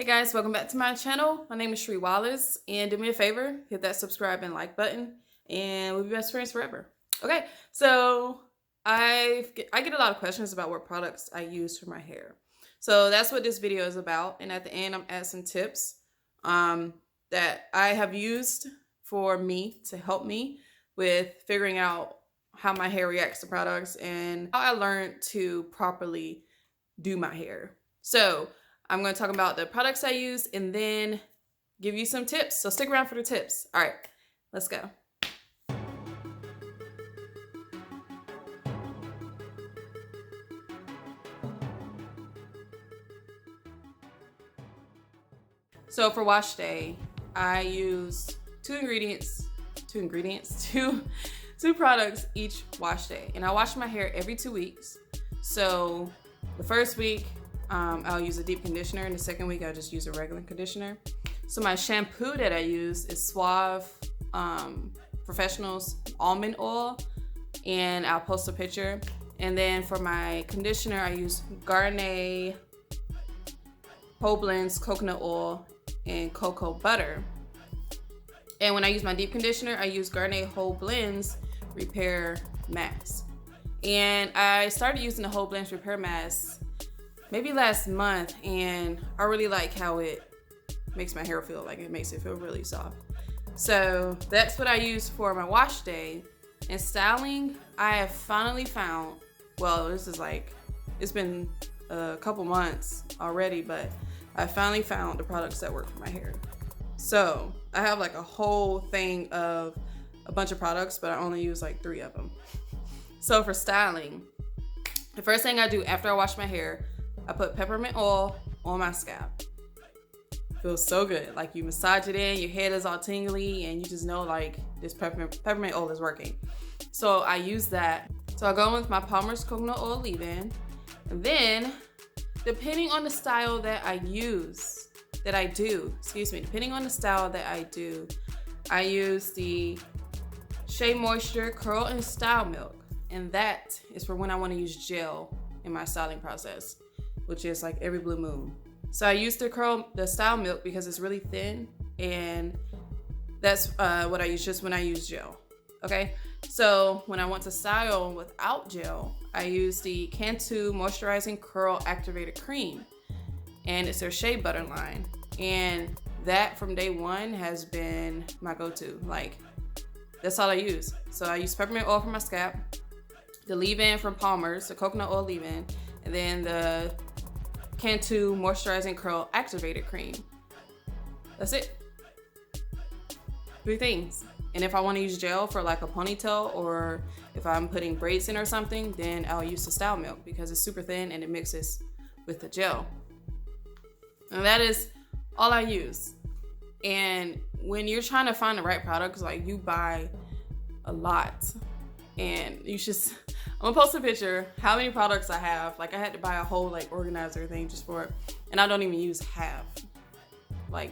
Hey guys, welcome back to my channel. My name is Shree Wallace, and do me a favor, hit that subscribe and like button, and we'll be best friends forever. Okay, so I get a lot of questions about what products I use for my hair. So that's what this video is about, and at the end I'm adding some tips that I have used for me to help me with figuring out how my hair reacts to products and how I learned to properly do my hair. So I'm going to talk about the products I use and then give you some tips. So stick around for the tips. All right, let's go. So for wash day, I use two products each wash day. And I wash my hair every 2 weeks. So the first week, I'll use a deep conditioner, and the second week I'll just use a regular conditioner. So my shampoo that I use is Suave Professional's Almond Oil, and I'll post a picture. And then for my conditioner, I use Garnier Whole Blends Coconut Oil and Cocoa Butter. And when I use my deep conditioner, I use Garnier Whole Blends Repair Mask. And I started using the Whole Blends Repair Mask maybe last month, and I really like how it makes my hair feel. Like, it makes it feel really soft. So that's what I use for my wash day. And styling, I have finally found, well, this is like, it's been a couple months already, but I finally found the products that work for my hair. So I have like a whole thing of a bunch of products, but I only use like 3 of them. So for styling, the first thing I do after I wash my hair, I put peppermint oil on my scalp. Feels so good. Like, you massage it in, your head is all tingly, and you just know like this peppermint oil is working. So I use that. So I go in with my Palmer's coconut oil leave-in, and then depending on the style that I use, depending on the style that I do, I use the Shea Moisture Curl and Style Milk, and that is for when I want to use gel in my styling process, which is like every blue moon. So I use the style milk because it's really thin, and that's what I use just when I use gel. Okay, so when I want to style without gel, I use the Cantu Moisturizing Curl Activator Cream, and it's their Shea Butter line. And that from day one has been my go-to. Like, that's all I use. So I use peppermint oil for my scalp, the leave-in from Palmer's, the coconut oil leave-in, and then the Cantu Moisturizing Curl Activator Cream. That's it. 3 things. And if I want to use gel for like a ponytail, or if I'm putting braids in or something, then I'll use the style milk because it's super thin and it mixes with the gel. And that is all I use. And when you're trying to find the right products, like, you buy a lot, and you should, I'm gonna post a picture how many products I have. Like, I had to buy a whole like organizer thing just for it, and I don't even use half. Like,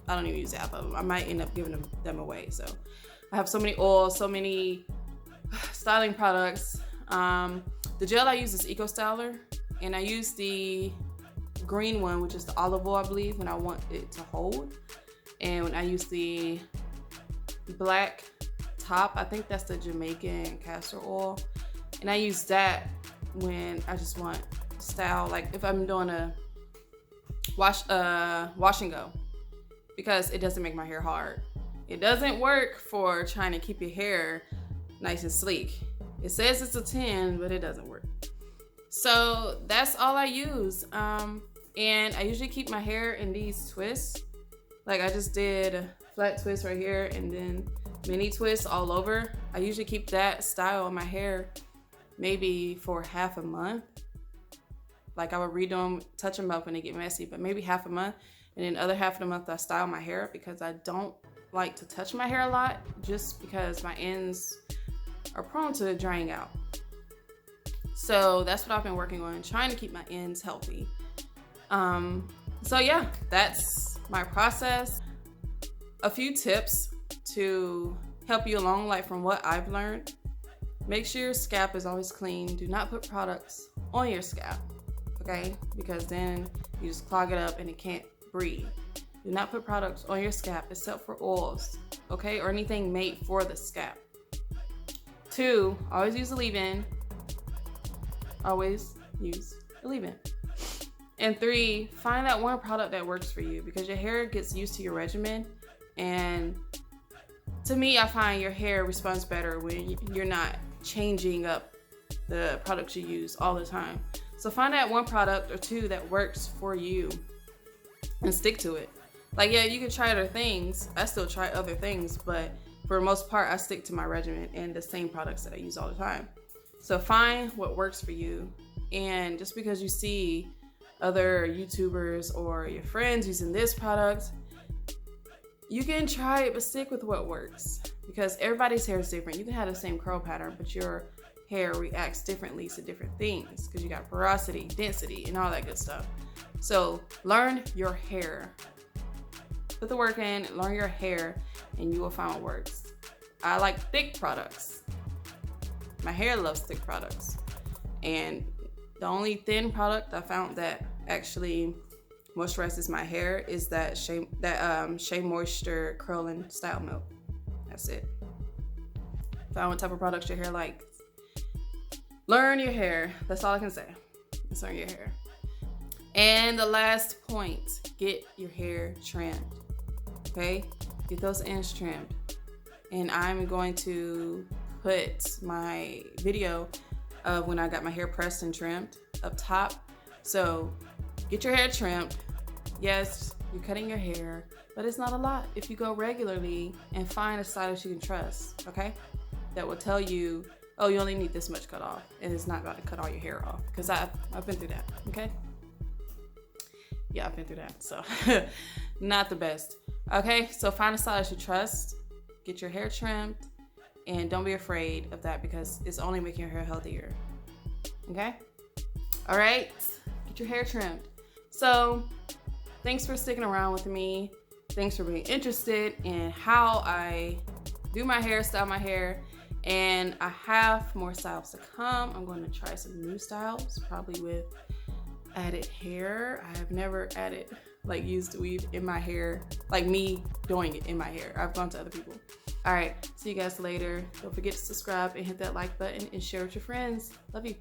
I don't even use half of them. I might end up giving them away. So I have so many oils, so many styling products. The gel I use is Eco Styler, and I use the green one, which is the olive oil, I believe, when I want it to hold. And when I use the black top, I think that's the Jamaican castor oil, and I use that when I just want style, like if I'm doing a wash and go, because it doesn't make my hair hard. It doesn't work for trying to keep your hair nice and sleek. It says it's a 10, but it doesn't work. So that's all I use. And I usually keep my hair in these twists. Like, I just did a flat twist right here, and then mini twists all over. I usually keep that style on my hair maybe for half a month. Like, I would redo them, touch them up when they get messy, but maybe half a month. And then the other half of the month I style my hair, because I don't like to touch my hair a lot, just because my ends are prone to drying out. So that's what I've been working on, trying to keep my ends healthy. So yeah, that's my process. A few tips to help you along, like from what I've learned. Make sure your scalp is always clean. Do not put products on your scalp, okay? Because then you just clog it up and it can't breathe. Do not put products on your scalp except for oils, okay, or anything made for the scalp. 2, always use a leave-in. Always use a leave-in. And 3, find that one product that works for you, because your hair gets used to your regimen. And to me, I find your hair responds better when you're not changing up the products you use all the time. So find that one product or 2 that works for you and stick to it. Like, yeah, you can try other things. I still try other things, but for the most part, I stick to my regimen and the same products that I use all the time. So find what works for you. And just because you see other YouTubers or your friends using this product, you can try it, but stick with what works, because everybody's hair is different. You can have the same curl pattern, but your hair reacts differently to different things because you got porosity, density, and all that good stuff. So learn your hair. Put the work in, learn your hair, and you will find what works. I like thick products. My hair loves thick products. And the only thin product I found that actually moisturizes my hair is that Shea Moisture Curling Style Milk. That's it. Find what type of products your hair likes. Learn your hair. That's all I can say. Just learn your hair. And the last point, get your hair trimmed. Okay? Get those ends trimmed. And I'm going to put my video of when I got my hair pressed and trimmed up top. So get your hair trimmed. Yes, you're cutting your hair, but it's not a lot if you go regularly and find a stylist you can trust, okay? That will tell you, oh, you only need this much cut off, and it's not about to cut all your hair off, because I've been through that, okay? Yeah, I've been through that, so not the best. Okay, so find a stylist you trust, get your hair trimmed, and don't be afraid of that, because it's only making your hair healthier, okay? All right, get your hair trimmed. So thanks for sticking around with me. Thanks for being interested in how I do my hair, style my hair, and I have more styles to come. I'm going to try some new styles, probably with added hair. I have never added, like, used weave in my hair, like me doing it in my hair. I've gone to other people. All right, see you guys later. Don't forget to subscribe and hit that like button and share with your friends. Love you.